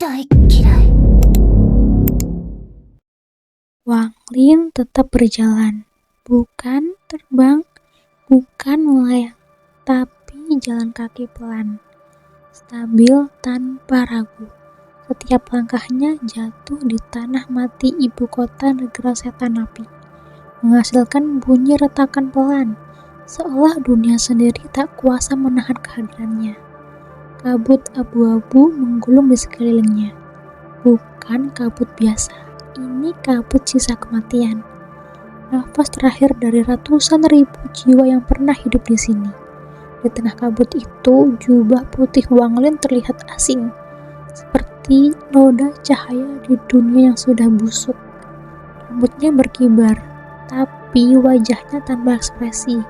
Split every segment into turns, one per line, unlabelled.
大嫌い.
Wang Lin tetap berjalan, bukan terbang, bukan melayang, tapi jalan kaki pelan, stabil tanpa ragu. Setiap langkahnya jatuh di tanah mati ibu kota negara setan api, menghasilkan bunyi retakan pelan, seolah dunia sendiri tak kuasa menahan kehadirannya. Kabut abu-abu menggulung di sekelilingnya. Bukan kabut biasa, ini kabut sisa kematian. Nafas terakhir dari ratusan ribu jiwa yang pernah hidup di sini. Di tengah kabut itu, jubah putih Wang Lin terlihat asing, seperti noda cahaya di dunia yang sudah busuk. Rambutnya berkibar, tapi wajahnya tanpa ekspresi.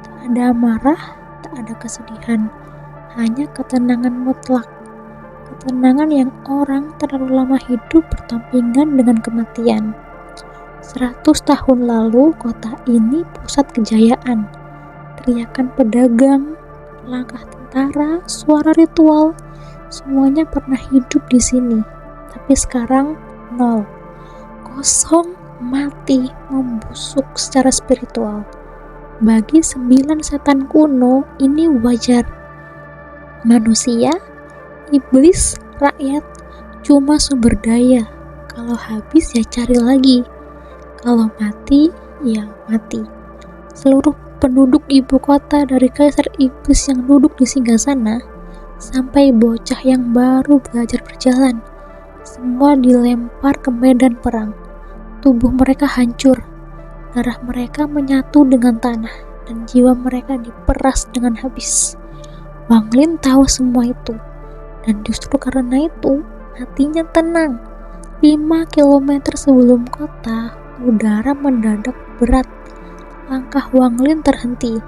Tak ada marah, tak ada kesedihan, hanya ketenangan mutlak. Ketenangan yang orang terlalu lama hidup berdampingan dengan kematian. 100 tahun lalu, kota ini pusat kejayaan. Teriakan pedagang, langkah tentara, suara ritual, semuanya pernah hidup di sini. Tapi sekarang, nol. Kosong, mati, membusuk secara spiritual. Bagi 9 setan kuno, ini wajar. Manusia, iblis, rakyat, cuma sumber daya. Kalau habis ya cari lagi. Kalau mati, ya mati. Seluruh penduduk ibu kota dari kaisar iblis yang duduk di singgasana sampai bocah yang baru belajar berjalan, semua dilempar ke medan perang. Tubuh mereka hancur, darah mereka menyatu dengan tanah, dan jiwa mereka diperas dengan habis. Wang Lin tahu semua itu, dan justru karena itu hatinya tenang. 5 kilometer sebelum kota, udara mendadak berat. Langkah Wang Lin terhenti.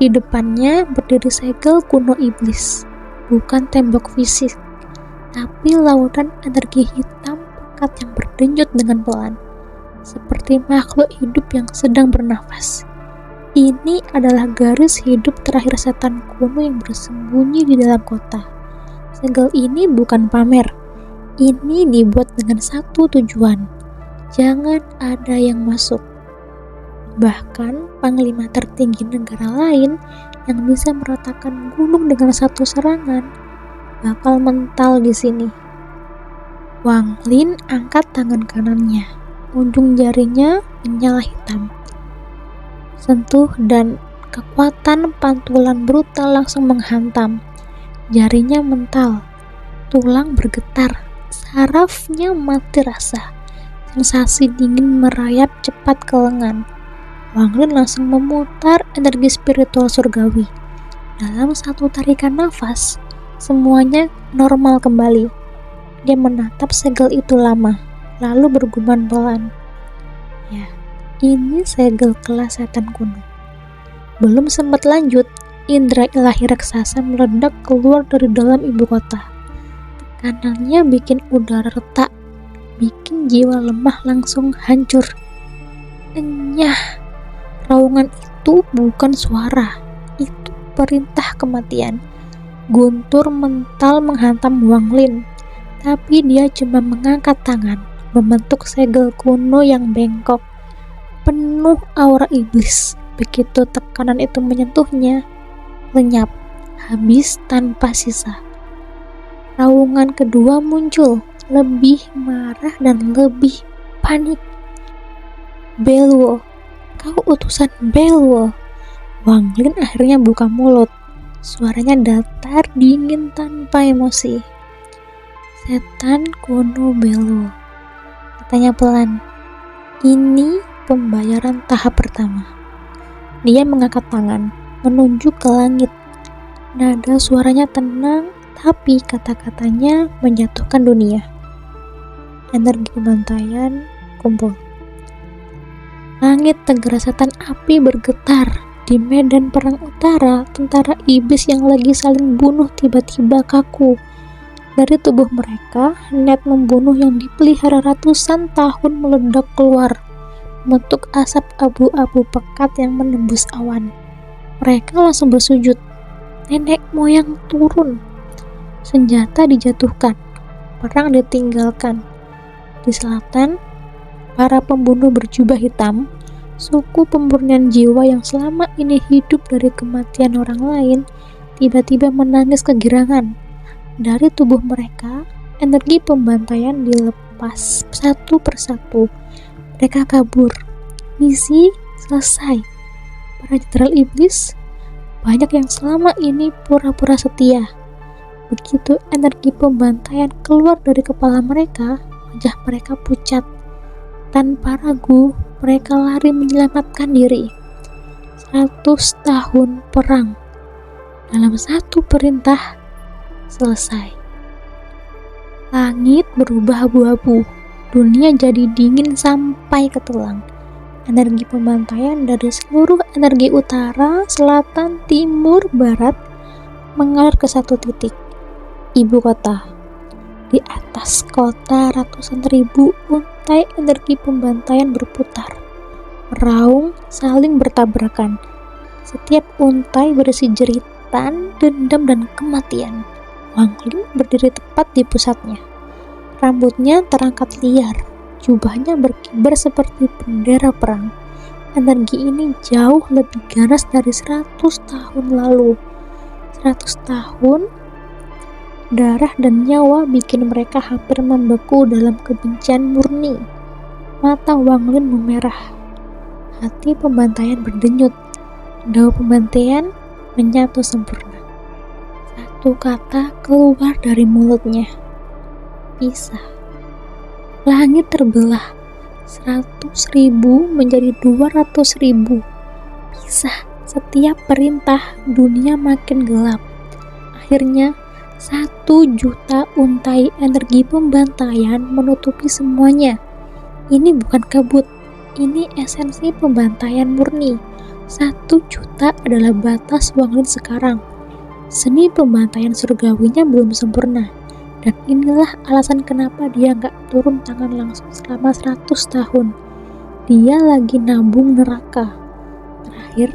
Di depannya berdiri segel kuno iblis, bukan tembok fisik, tapi lautan energi hitam pekat yang berdenyut dengan pelan, seperti makhluk hidup yang sedang bernafas. Ini adalah garis hidup terakhir setan kuno yang bersembunyi di dalam kota. Segel ini bukan pamer. Ini dibuat dengan satu tujuan. Jangan ada yang masuk. Bahkan panglima tertinggi negara lain yang bisa meratakan gunung dengan satu serangan bakal mental di sini. Wang Lin angkat tangan kanannya. Ujung jarinya menyala hitam. Sentuh dan kekuatan pantulan brutal langsung menghantam. Jarinya mental, tulang bergetar, sarafnya mati rasa. Sensasi dingin merayap cepat ke lengan. Wang Lin langsung memutar energi spiritual surgawi. Dalam satu tarikan nafas, semuanya normal kembali. Dia menatap segel itu lama, lalu bergumam pelan. Ya, ini segel kelas setan kuno. Belum sempat lanjut, indera ilahi raksasa meledak keluar dari dalam ibu kota. Tekanannya bikin udara retak, bikin jiwa lemah langsung hancur. Enyah, raungan itu bukan suara, itu perintah kematian. Guntur mental menghantam Wang Lin, tapi dia cuma mengangkat tangan, membentuk segel kuno yang bengkok, penuh aura iblis. Begitu tekanan itu menyentuhnya, lenyap, habis tanpa sisa. Raungan kedua muncul, lebih marah dan lebih panik. Beluo, kau utusan Beluo. Wang Lin akhirnya buka mulut. Suaranya datar, dingin, tanpa emosi. Setan kuno Beluo, katanya pelan. Ini pembayaran tahap pertama. Dia mengangkat tangan, menunjuk ke langit. Nada suaranya tenang, tapi kata-katanya menjatuhkan dunia. Energi pembantaian kumpul. Langit negara setan api bergetar. Di medan perang utara, tentara iblis yang lagi saling bunuh tiba-tiba kaku. Dari tubuh mereka, net membunuh yang dipelihara ratusan tahun meledak keluar, membentuk asap abu-abu pekat yang menembus awan. Mereka langsung bersujud. Nenek moyang turun. Senjata dijatuhkan. perang ditinggalkan. Di selatan, para pembunuh berjubah hitam, suku pemurnian jiwa yang selama ini hidup dari kematian orang lain, tiba-tiba menangis kegirangan. Dari tubuh mereka, energi pembantaian dilepas satu persatu. Mereka kabur. Misi selesai. Para jenderal iblis, banyak yang selama ini pura-pura setia. Begitu energi pembantaian keluar dari kepala mereka, wajah mereka pucat. Tanpa ragu, mereka lari menyelamatkan diri. 100 tahun perang dalam satu perintah selesai. Langit berubah abu-abu, dunia jadi dingin sampai ke tulang. Energi pembantaian dari seluruh energi utara, selatan, timur, barat mengalir ke satu titik, ibu kota. Di atas kota ratusan ribu untai energi pembantaian berputar, meraung saling bertabrakan. Setiap untai berisi jeritan, dendam, dan kematian. Wang Lin berdiri tepat di pusatnya. Rambutnya terangkat liar, jubahnya berkibar seperti bendera perang. Energi ini jauh lebih ganas dari 100 tahun lalu. 100 tahun, darah dan nyawa bikin mereka hampir membeku dalam kebencian murni. Mata Wang Lin memerah. Hati pembantaian berdenyut. Daun pembantaian menyatu sempurna. Satu kata keluar dari mulutnya. Pisah. Langit terbelah. 100.000 menjadi 200.000. Pisah. Setiap perintah, dunia makin gelap. Akhirnya 1 juta untai energi pembantaian menutupi semuanya. Ini bukan kabut, ini esensi pembantaian murni. 1 juta adalah batas Wang Lin sekarang. Seni pembantaian surgawinya belum sempurna, dan inilah alasan kenapa dia gak turun tangan langsung selama 100 tahun. Dia lagi nabung neraka. Terakhir,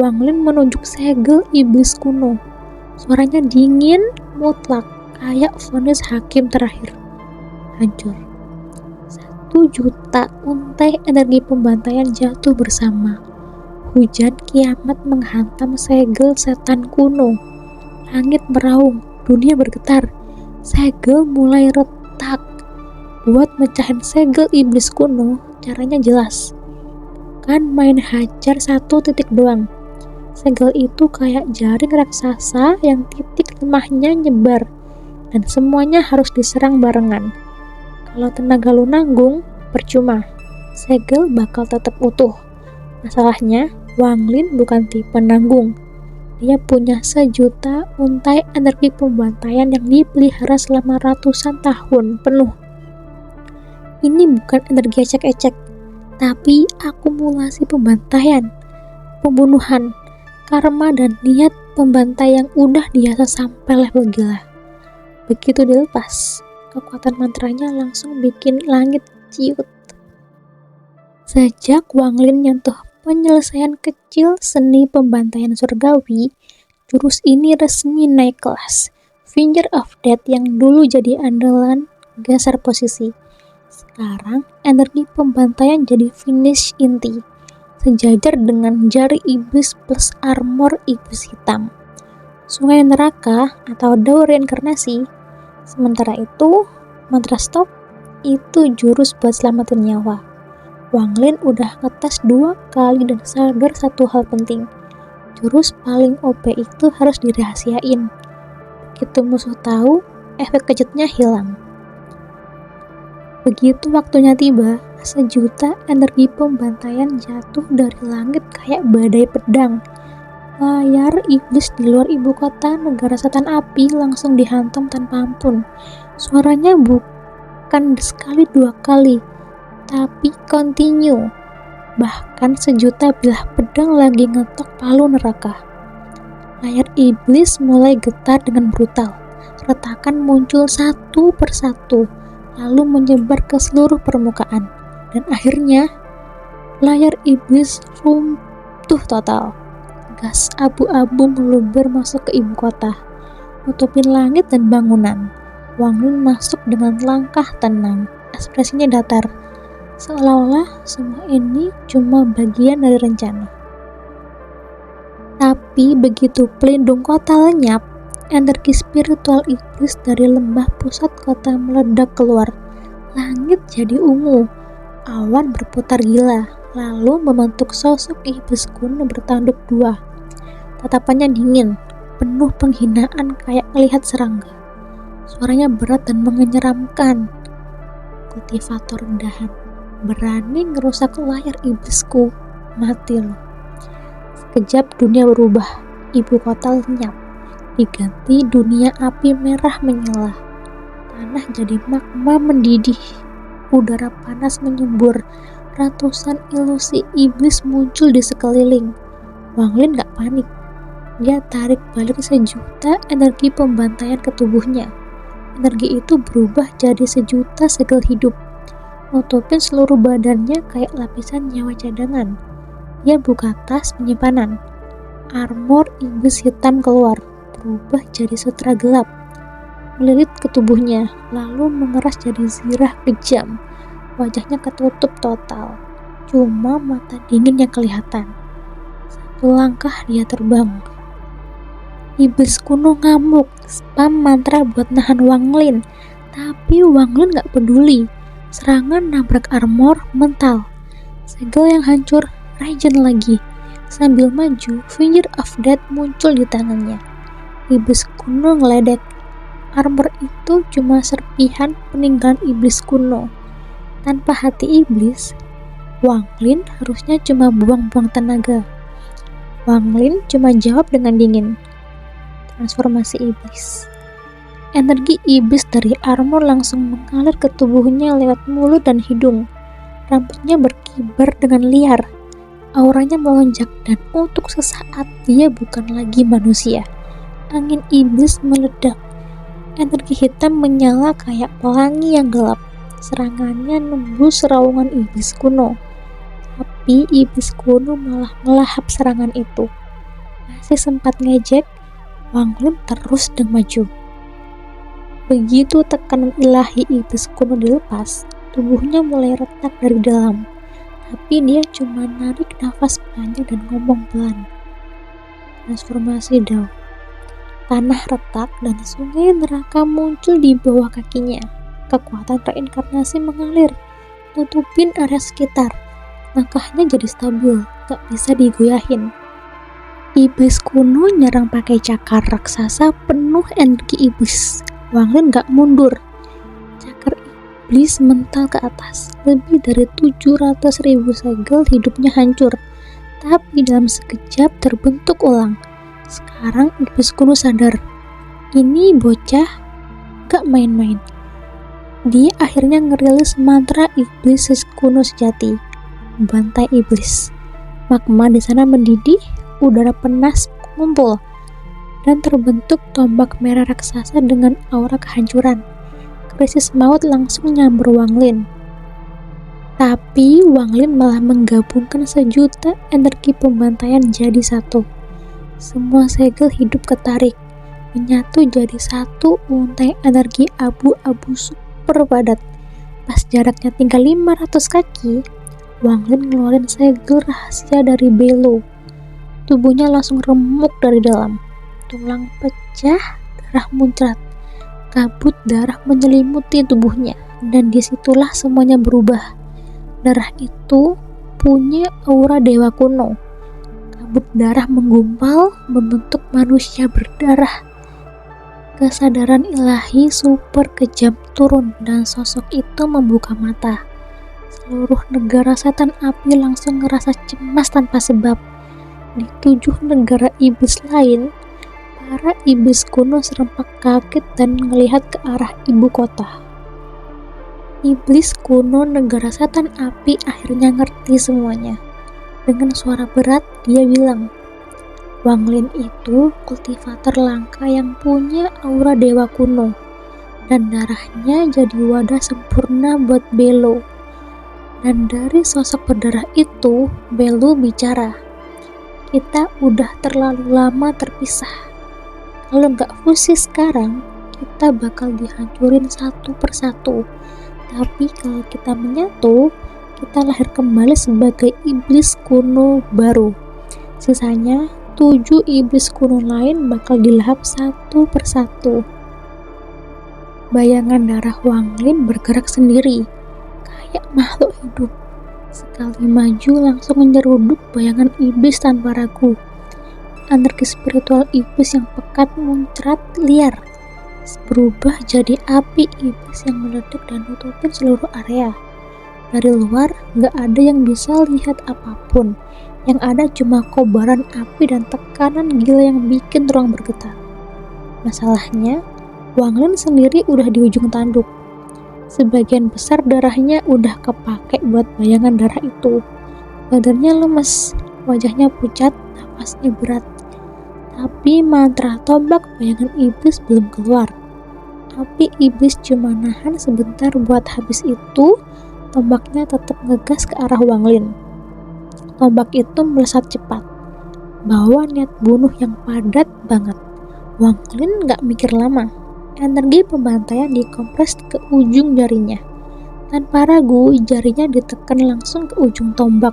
Wang Lin menunjuk segel iblis kuno. Suaranya dingin, mutlak, kayak vonis hakim terakhir. Hancur. 1 juta untai energi pembantaian jatuh bersama. Hujan kiamat menghantam segel setan kuno. Langit meraung, dunia bergetar. Segel mulai retak. Buat mecahin segel iblis kuno, caranya jelas. Kan main hajar 1 titik doang. Segel itu kayak jaring raksasa yang titik lemahnya nyebar, dan semuanya harus diserang barengan. Kalau tenaga lu nanggung, percuma. Segel bakal tetap utuh. Masalahnya, Wang Lin bukan tipe nanggung. Dia punya 1 juta untai energi pembantaian yang dipelihara selama ratusan tahun penuh. Ini bukan energi ecek-ecek, tapi akumulasi pembantaian, pembunuhan, karma, dan niat pembantai yang udah biasa sampai level gila. Begitu dilepas, kekuatan mantranya langsung bikin langit ciut. Sejak Wang Lin nyentuh penyelesaian kecil seni pembantaian surgawi, jurus ini resmi naik kelas. Finger of Death yang dulu jadi andalan geser posisi. Sekarang energi pembantaian jadi finish inti, sejajar dengan jari iblis plus armor iblis hitam. Sungai neraka atau daun reinkarnasi. Sementara itu, mantra stop itu jurus buat selamatin nyawa. Wang Lin udah ngetes 2 kali dan sadar satu hal penting. Jurus paling OP itu harus dirahasiain. Begitu musuh tahu, efek kejutnya hilang. Begitu waktunya tiba, 1 juta energi pembantaian jatuh dari langit kayak badai pedang. Layar iblis di luar ibu kota negara setan api langsung dihantam tanpa ampun. Suaranya bukan sekali 2 kali, tapi continue. Bahkan 1 juta bilah pedang lagi ngetok palu neraka. Layar iblis mulai getar dengan brutal. Retakan muncul satu persatu, lalu menyebar ke seluruh permukaan. Dan akhirnya, layar iblis runtuh total. Gas abu-abu meluber masuk ke ibu kota, nutupin langit dan bangunan. Wang Lin masuk dengan langkah tenang, ekspresinya datar, seolah-olah semua ini cuma bagian dari rencana. Tapi begitu pelindung kota lenyap, energi spiritual iblis dari lembah pusat kota meledak keluar. Langit jadi ungu, awan berputar gila, lalu membentuk sosok iblis kuno bertanduk dua. Tatapannya dingin, penuh penghinaan kayak melihat serangga. Suaranya berat dan menyeramkan. Kultivator rendahan, berani ngerusak layar iblisku, mati lo. Sekejap dunia berubah, ibu kota lenyap, diganti dunia api merah menyala. Tanah jadi magma mendidih, udara panas menyembur, ratusan ilusi iblis muncul di sekeliling. Wang Lin gak panik, dia tarik balik sejuta energi pembantaian ke tubuhnya. Energi itu berubah jadi sejuta segel hidup, nutupin seluruh badannya kayak lapisan nyawa cadangan. Dia buka tas penyimpanan. Armor iblis hitam keluar, berubah jadi sutra gelap, melilit ke tubuhnya, lalu mengeras jadi zirah kejam. Wajahnya ketutup total, cuma mata dingin yang kelihatan. Satu langkah dia terbang. Iblis kuno ngamuk, spam mantra buat nahan Wang Lin, tapi Wang Lin gak peduli. Serangan nabrak armor mental, segel yang hancur. Regen lagi. Sambil maju, Finger of Death muncul di tangannya. Iblis kuno ngeledek. Armor itu cuma serpihan peninggalan iblis kuno. Tanpa hati iblis, Wang Lin harusnya cuma buang-buang tenaga. Wang Lin cuma jawab dengan dingin. Transformasi iblis. Energi iblis dari armor langsung mengalir ke tubuhnya lewat mulut dan hidung. Rambutnya berkibar dengan liar. Auranya melonjak dan untuk sesaat dia bukan lagi manusia. Angin iblis meledak. Energi hitam menyala kayak pelangi yang gelap. Serangannya nembus raungan iblis kuno. Tapi iblis kuno malah melahap serangan itu. Masih sempat ngejek, Wang Lin terus maju. Begitu tekanan ilahi iblis kuno dilepas, tubuhnya mulai retak dari dalam. Tapi dia cuma narik nafas panjang dan ngomong pelan. Transformasi Dao. Tanah retak dan sungai neraka muncul di bawah kakinya. Kekuatan reinkarnasi mengalir, tutupin area sekitar. Langkahnya jadi stabil, gak bisa digoyahin. Iblis kuno nyerang pakai cakar raksasa penuh energi iblis. Wang Lin gak mundur. Cakar iblis mental ke atas, lebih dari 700.000 segel hidupnya hancur, tapi dalam sekejap terbentuk ulang. Sekarang iblis kuno sadar, ini bocah gak main-main. Dia akhirnya ngerilis mantra iblis kuno sejati, bantai iblis. Magma di sana mendidih, udara panas mengumpul, dan terbentuk tombak merah raksasa dengan aura kehancuran. Krisis maut langsung nyamber Wang Lin. Tapi Wang Lin malah menggabungkan sejuta energi pembantaian jadi satu. Semua segel hidup ketarik, menyatu jadi satu untai energi abu-abu super padat. Pas jaraknya tinggal 500 kaki, Wang Lin ngeluarin segel rahasia dari Belo. Tubuhnya langsung remuk dari dalam. Tulang pecah, darah muncrat. Kabut darah menyelimuti tubuhnya, dan disitulah semuanya berubah. Darah itu punya aura dewa kuno. Kabut darah menggumpal, membentuk manusia berdarah. Kesadaran ilahi super kejam turun, dan sosok itu membuka mata. Seluruh negara setan api langsung ngerasa cemas tanpa sebab. Di 7 negara iblis lain, para iblis kuno serempak kaget dan melihat ke arah ibu kota. Iblis kuno negara setan api akhirnya ngerti semuanya. Dengan suara berat dia bilang, Wang Lin itu kultivator langka yang punya aura dewa kuno, dan darahnya jadi wadah sempurna buat Belo. Dan dari sosok berdarah itu, Belo bicara, kita udah terlalu lama terpisah. Kalau nggak fusi sekarang, kita bakal dihancurin satu persatu. Tapi kalau kita menyatu, kita lahir kembali sebagai iblis kuno baru. Sisanya 7 iblis kuno lain bakal dilahap satu persatu. Bayangan darah Wang Lin bergerak sendiri, kayak makhluk hidup. Sekali maju langsung menyeruduk bayangan iblis tanpa ragu. Energi spiritual iblis yang pekat muncrat liar, berubah jadi api iblis yang meledak dan nutupin seluruh area. Dari luar, gak ada yang bisa lihat apapun. Yang ada cuma kobaran api dan tekanan gila yang bikin ruang bergetar. Masalahnya, Wang Lin sendiri udah di ujung tanduk. Sebagian besar darahnya udah kepake buat bayangan darah itu. Badannya lemes, wajahnya pucat, nafasnya berat. Tapi mantra tombak bayangan iblis belum keluar. Api iblis cuma nahan sebentar buat habis itu, tombaknya tetap ngegas ke arah Wang Lin. Tombak itu melesat cepat, bawa niat bunuh yang padat banget. Wang Lin gak mikir lama. Energi pembantaian dikompres ke ujung jarinya. Tanpa ragu, jarinya ditekan langsung ke ujung tombak,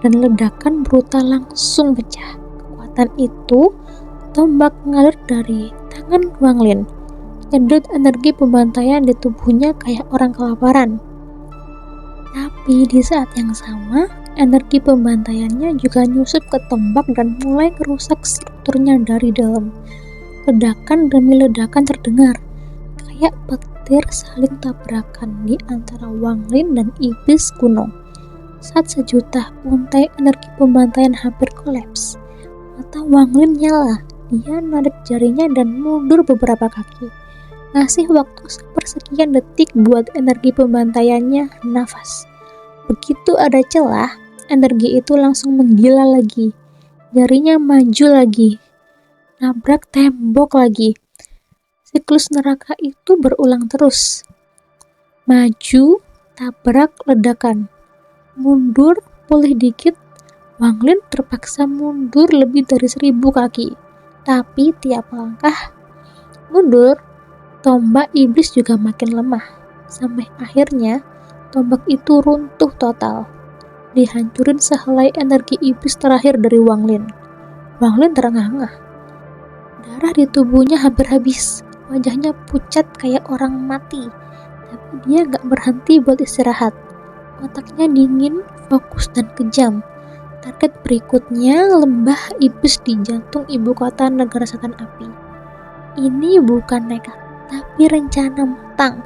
dan ledakan brutal langsung pecah. Kekuatan itu, tombak mengalir dari tangan Wang Lin. Nyedot energi pembantaian di tubuhnya kayak orang kelaparan. Tapi di saat yang sama, energi pembantaiannya juga nyusup ke tombak dan mulai merusak strukturnya dari dalam. Ledakan demi ledakan terdengar, kayak petir saling tabrakan di antara Wang Lin dan iblis kuno. Saat sejuta untai energi pembantaian hampir kolaps, mata Wang Lin nyala. Dia narik jarinya dan mundur beberapa kaki, ngasih waktu sepersekian detik buat energi pembantaiannya nafas. Begitu ada celah, energi itu langsung menggila lagi. Jarinya maju lagi, nabrak tembok lagi. Siklus neraka itu berulang terus. Maju, tabrak, ledakan. Mundur, pulih dikit. Wang Lin terpaksa mundur lebih dari 1000 kaki. Tapi tiap langkah mundur, tombak iblis juga makin lemah. Sampai akhirnya, tombak itu runtuh total. Dihancurin sehelai energi iblis terakhir dari Wang Lin. Wang Lin terengah-engah. Darah di tubuhnya hampir habis. Wajahnya pucat kayak orang mati. Tapi dia gak berhenti buat istirahat. Otaknya dingin, fokus, dan kejam. Target berikutnya lembah iblis di jantung ibu kota negara setan api. Ini bukan nekat, tapi rencana matang.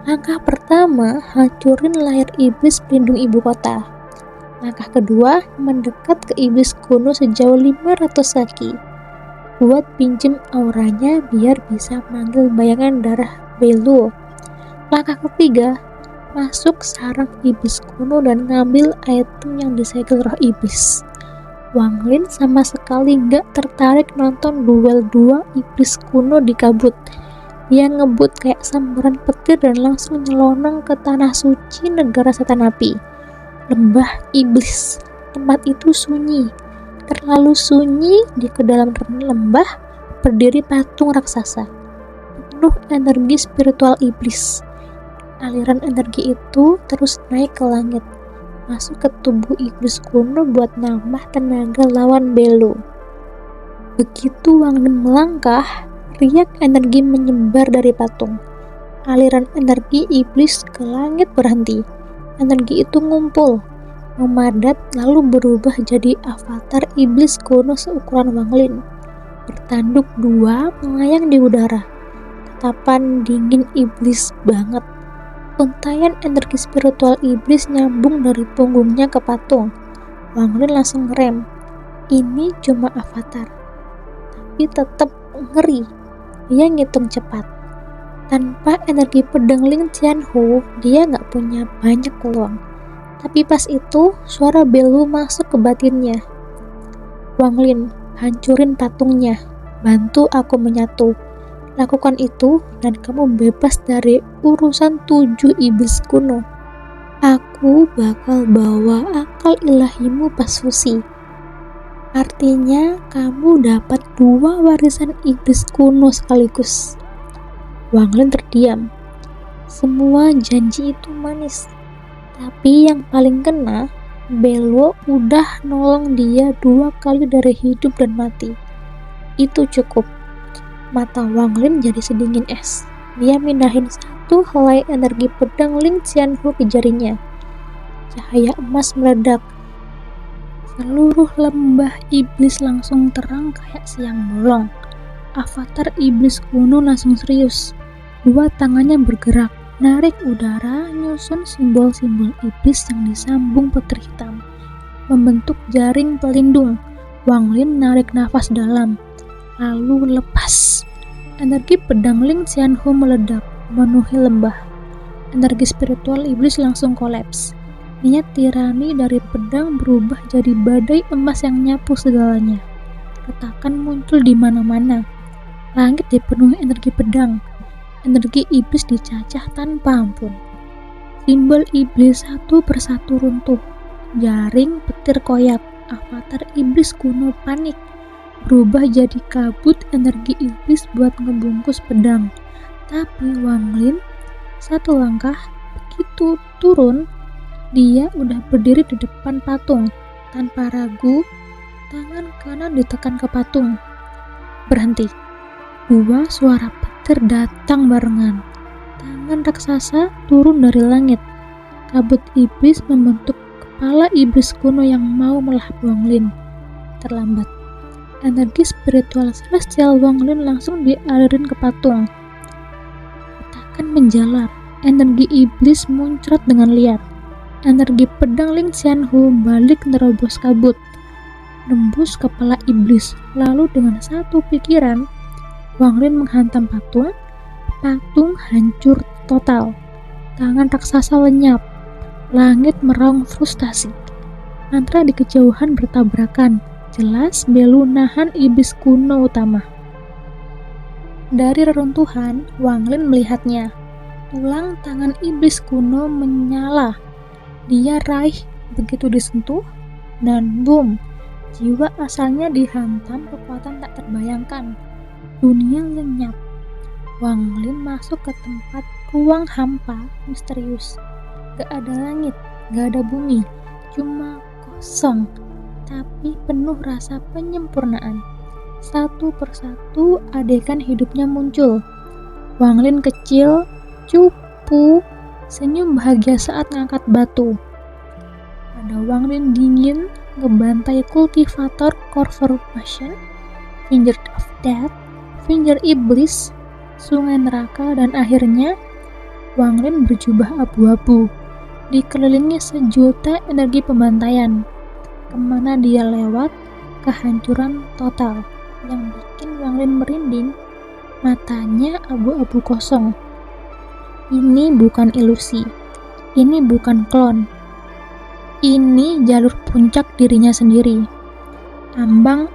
Langkah pertama, hancurin lahir iblis pelindung ibu kota. Langkah kedua, mendekat ke iblis kuno sejauh 500 kaki. Buat pinjem auranya biar bisa manggil bayangan darah Belu. Langkah ketiga, masuk sarang iblis kuno dan ngambil item yang disegel roh iblis. Wang Lin sama sekali gak tertarik nonton duel 2 iblis kuno di kabut. Dia ngebut kayak sambaran petir dan langsung nyelonong ke tanah suci negara setan api. Lembah iblis. Tempat itu sunyi. Terlalu sunyi. Di kedalam lembah berdiri patung raksasa, penuh energi spiritual iblis. Aliran energi itu terus naik ke langit, masuk ke tubuh iblis kuno buat nambah tenaga lawan Belu. Begitu Wang Lin melangkah, riak energi menyebar dari patung. Aliran energi iblis ke langit berhenti. Energi itu ngumpul, memadat, lalu berubah jadi avatar iblis kuno seukuran Wang Lin. Bertanduk 2 melayang di udara. Tatapan dingin iblis banget. Untaian energi spiritual iblis nyambung dari punggungnya ke patung. Wang Lin langsung ngerem. Ini cuma avatar, tapi tetap ngeri. Dia ngitung cepat. Tanpa energi pedang Ling Qianhu, dia gak punya banyak peluang. Tapi pas itu, suara Belu masuk ke batinnya. Wang Lin, hancurin patungnya. Bantu aku menyatu. Lakukan itu dan kamu bebas dari urusan 7 iblis kuno. Aku bakal bawa akal ilahimu pas fusi. Artinya kamu dapat 2 warisan iblis kuno sekaligus. Wang Lin terdiam. Semua janji itu manis, tapi yang paling kena, Belo udah nolong dia 2 kali dari hidup dan mati. Itu cukup. Mata Wang Lin jadi sedingin es. Dia mindahin satu helai energi pedang Ling Qianhu ke jarinya. Cahaya emas meledak. Seluruh lembah iblis langsung terang kayak siang bolong. Avatar iblis kuno langsung serius. 2 tangannya bergerak, narik udara, nyusun simbol-simbol iblis yang disambung petir hitam, membentuk jaring pelindung. Wang Lin narik nafas dalam, lalu lepas. Energi pedang Ling Qianhu meledak, memenuhi lembah. Energi spiritual iblis langsung kolaps. Niat tirani dari pedang berubah jadi badai emas yang nyapu segalanya. Retakan muncul di mana-mana. Langit dipenuhi energi pedang. Energi iblis dicacah tanpa ampun. Simbol iblis satu persatu runtuh. Jaring petir koyak. Avatar iblis kuno panik, berubah jadi kabut energi iblis buat ngebungkus pedang. Tapi Wang Lin 1 langkah, begitu turun, dia udah berdiri di depan patung. Tanpa ragu, tangan kanan ditekan ke patung. Berhenti. 2 suara petir datang barengan. Tangan raksasa turun dari langit. Kabut iblis membentuk kepala iblis kuno yang mau melahap Wang Lin. Terlambat. Energi spiritual celestial Wang Lin langsung dialirin ke patung. Retakan menjalar. Energi iblis muncrat dengan liar. Energi pedang Ling Qianhu balik nerobos kabut, nembus kepala iblis. Lalu dengan satu pikiran, Wang Lin menghantam patung. Patung hancur total. Tangan raksasa lenyap. Langit meraung frustasi. Mantra di kejauhan bertabrakan. Jelas Belu nahan iblis kuno utama. Dari reruntuhan, Wang Lin melihatnya. Tulang tangan iblis kuno menyala. Dia raih begitu disentuh, dan boom, jiwa asalnya dihantam kekuatan tak terbayangkan. Dunia lenyap. Wang Lin masuk ke tempat ruang hampa misterius. Gak ada langit, gak ada bumi, cuma kosong, tapi penuh rasa penyempurnaan. Satu persatu adegan hidupnya muncul. Wang Lin kecil, cupu, senyum bahagia saat ngangkat batu. Ada Wang Lin dingin ngebantai kultivator Corporation, Finger of Death, Finger Iblis, Sungai Neraka, dan akhirnya Wang Lin berjubah abu-abu, dikelilingi sejuta energi pembantaian. Kemana dia lewat, kehancuran total. Yang bikin Wang Lin merinding, matanya abu-abu kosong. Ini bukan ilusi, ini bukan klon. Ini jalur puncak dirinya sendiri. Ambang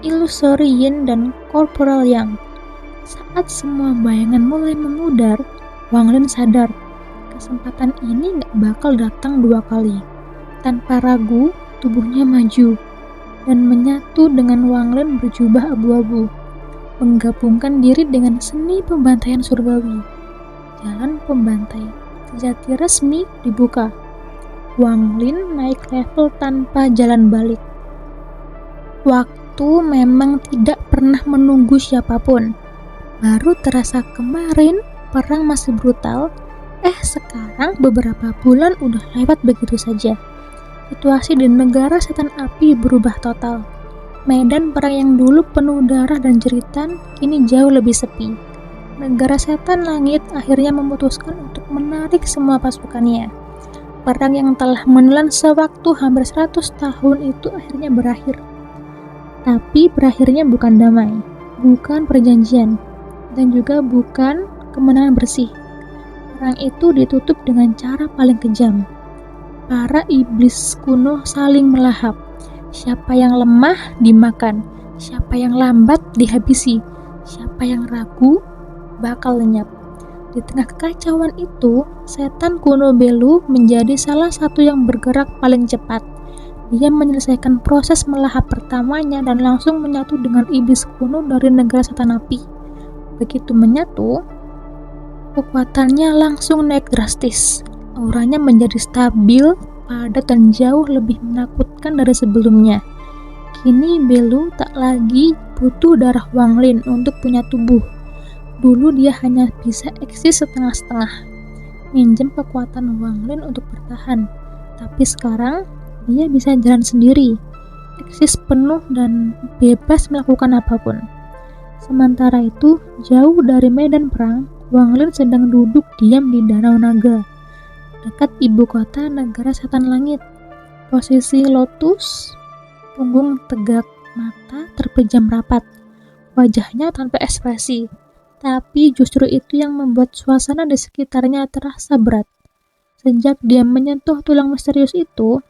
ilusori yin dan corporal yang. Saat semua bayangan mulai memudar, Wang Lin sadar kesempatan ini gak bakal datang 2 kali. Tanpa ragu, tubuhnya maju dan menyatu dengan Wang Lin berjubah abu-abu, menggabungkan diri dengan seni pembantaian surgawi. Jalan pembantai sejati resmi dibuka. Wang Lin naik level tanpa jalan balik. Waktu memang tidak pernah menunggu siapapun. Baru terasa kemarin perang masih brutal, sekarang beberapa bulan udah lewat begitu saja. Situasi di negara setan api berubah total. Medan perang yang dulu penuh darah dan jeritan kini jauh lebih sepi. Negara setan langit akhirnya memutuskan untuk menarik semua pasukannya. Perang yang telah menelan sewaktu hampir 100 tahun itu akhirnya berakhir. Tapi berakhirnya bukan damai, bukan perjanjian, dan juga bukan kemenangan bersih. Perang itu ditutup dengan cara paling kejam. Para iblis kuno saling melahap. Siapa yang lemah dimakan, siapa yang lambat dihabisi, siapa yang ragu bakal lenyap. Di tengah kekacauan itu, setan kuno Belu menjadi salah satu yang bergerak paling cepat. Dia menyelesaikan proses melahap pertamanya dan langsung menyatu dengan iblis kuno dari negara setan api. Begitu menyatu, Kekuatannya langsung naik drastis. Auranya menjadi stabil, padat dan jauh lebih menakutkan dari sebelumnya. Kini Belu tak lagi butuh darah Wang Lin untuk punya tubuh. Dulu dia hanya bisa eksis setengah-setengah, minjem kekuatan Wang Lin untuk bertahan. Tapi sekarang dia bisa jalan sendiri, eksis penuh dan bebas melakukan apapun. Sementara itu, jauh dari medan perang, Wang Lin sedang duduk diam di Danau Naga, dekat ibu kota negara setan langit. Posisi lotus, punggung tegak, mata terpejam rapat, wajahnya tanpa ekspresi. Tapi justru itu yang membuat suasana di sekitarnya terasa berat. Sejak dia menyentuh tulang misterius itu,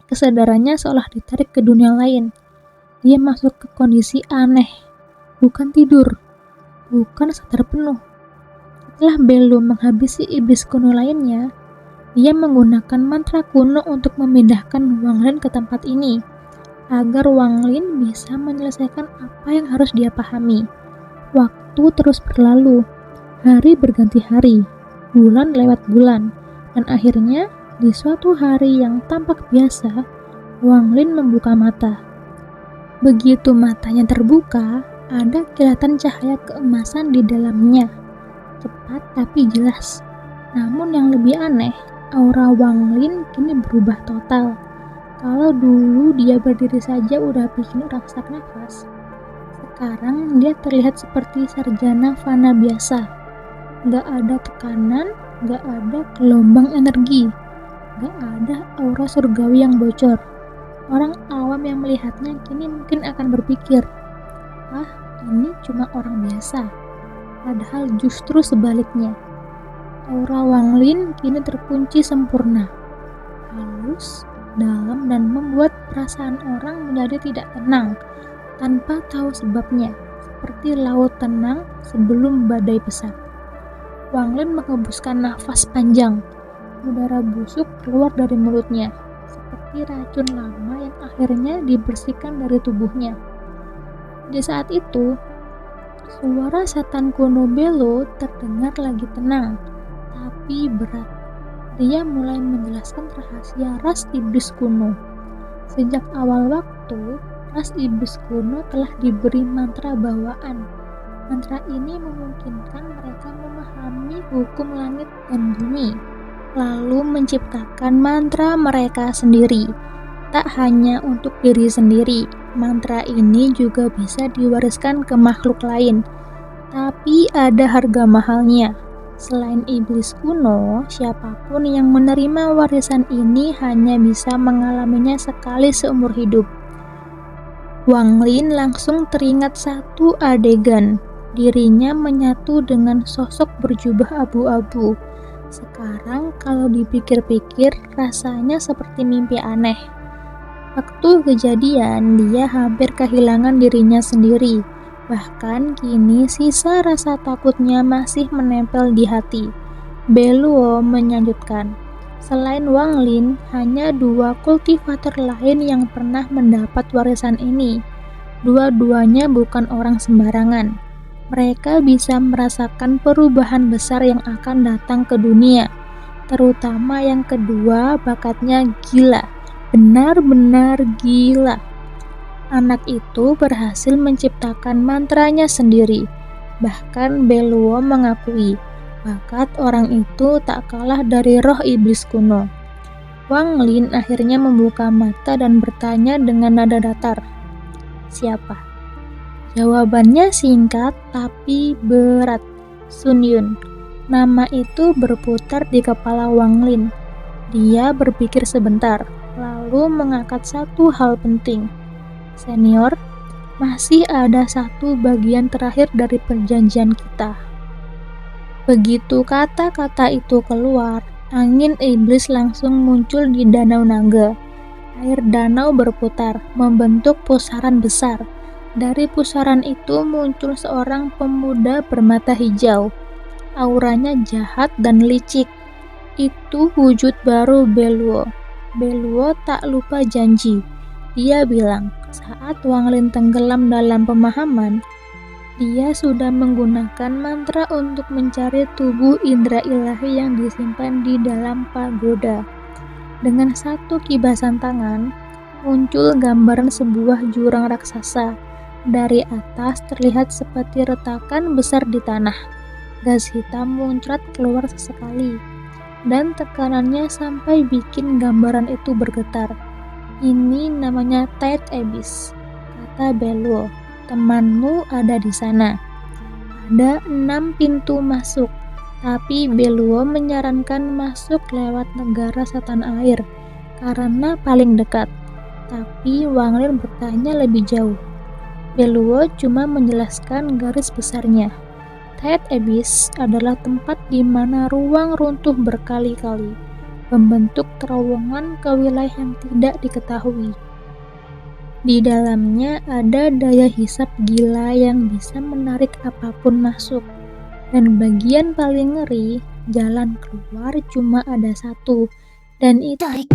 kesadarannya seolah ditarik ke dunia lain. Dia masuk ke kondisi aneh, bukan tidur, bukan sadar penuh. Setelah Belu menghabisi iblis kuno lainnya, dia menggunakan mantra kuno untuk memindahkan Wang Lin ke tempat ini, agar Wang Lin bisa menyelesaikan apa yang harus dia pahami. Waktu terus berlalu, hari berganti hari, bulan lewat bulan, dan akhirnya di suatu hari yang tampak biasa, Wang Lin membuka mata. Begitu matanya terbuka, ada kilatan cahaya keemasan di dalamnya, cepat tapi jelas. Namun yang lebih aneh, aura Wang Lin kini berubah total. Kalau dulu dia berdiri saja udah bikin orang sesak nafas, sekarang dia terlihat seperti sarjana fana biasa. Gak ada tekanan, gak ada gelombang energi, gak ada aura surgawi yang bocor. Orang awam yang melihatnya kini mungkin akan berpikir, "Ah, ini cuma orang biasa." Padahal justru sebaliknya. Aura Wang Lin kini terkunci sempurna, halus, dalam dan membuat perasaan orang menjadi tidak tenang tanpa tahu sebabnya, seperti laut tenang sebelum badai besar. Wang Lin menghembuskan nafas panjang. Udara busuk keluar dari mulutnya, seperti racun lama yang akhirnya dibersihkan dari tubuhnya. Di saat itu, suara setan kuno Belu terdengar lagi tenang, tapi berat. Dia mulai menjelaskan rahasia ras iblis kuno. Sejak awal waktu, ras iblis kuno telah diberi mantra bawaan. Mantra ini memungkinkan mereka memahami hukum langit dan bumi, lalu menciptakan mantra mereka sendiri. Tak hanya untuk diri sendiri, mantra ini juga bisa diwariskan ke makhluk lain. Tapi ada harga mahalnya. Selain iblis kuno, siapapun yang menerima warisan ini hanya bisa mengalaminya sekali seumur hidup. Wang Lin langsung teringat satu adegan. Dirinya menyatu dengan sosok berjubah abu-abu. Sekarang kalau dipikir-pikir rasanya seperti mimpi aneh. Waktu kejadian, dia hampir kehilangan dirinya sendiri. Bahkan kini sisa rasa takutnya masih menempel di hati. Beluo melanjutkan, selain Wang Lin, hanya 2 kultivator lain yang pernah mendapat warisan ini. Dua-duanya bukan orang sembarangan. Mereka bisa merasakan perubahan besar yang akan datang ke dunia. Terutama yang kedua, bakatnya gila. Benar-benar gila. Anak itu berhasil menciptakan mantranya sendiri. Bahkan Beluo mengakui, bakat orang itu tak kalah dari roh iblis kuno. Wang Lin akhirnya membuka mata dan bertanya dengan nada datar, "Siapa?" Jawabannya singkat tapi berat, Sun Yun. Nama itu berputar di kepala Wang Lin. Dia berpikir sebentar, lalu mengangkat satu hal penting. "Senior, masih ada satu bagian terakhir dari perjanjian kita." Begitu kata-kata itu keluar, angin iblis langsung muncul di Danau Naga. Air danau berputar, membentuk pusaran besar. Dari pusaran itu muncul seorang pemuda bermata hijau. Auranya jahat dan licik. Itu wujud baru Beluo. Beluo tak lupa janji. Dia bilang, saat Wang Lin tenggelam dalam pemahaman, Dia sudah menggunakan mantra untuk mencari tubuh indra ilahi yang disimpan di dalam pagoda. Dengan satu kibasan tangan, muncul gambaran sebuah jurang raksasa. Dari atas terlihat seperti retakan besar di tanah. Gas hitam muncrat keluar sesekali, dan tekanannya sampai bikin gambaran itu bergetar. Ini namanya Tight Abyss, kata Beluo. Temanmu ada di sana. Ada 6 pintu masuk, tapi Beluo menyarankan masuk lewat negara setan air karena paling dekat. Tapi Wang Lin bertanya lebih jauh. Beluo cuma menjelaskan garis besarnya. Tight Abyss adalah tempat di mana ruang runtuh berkali-kali, membentuk terowongan ke wilayah yang tidak diketahui. Di dalamnya ada daya hisap gila yang bisa menarik apapun masuk. Dan bagian paling ngeri, jalan keluar cuma ada satu, dan itu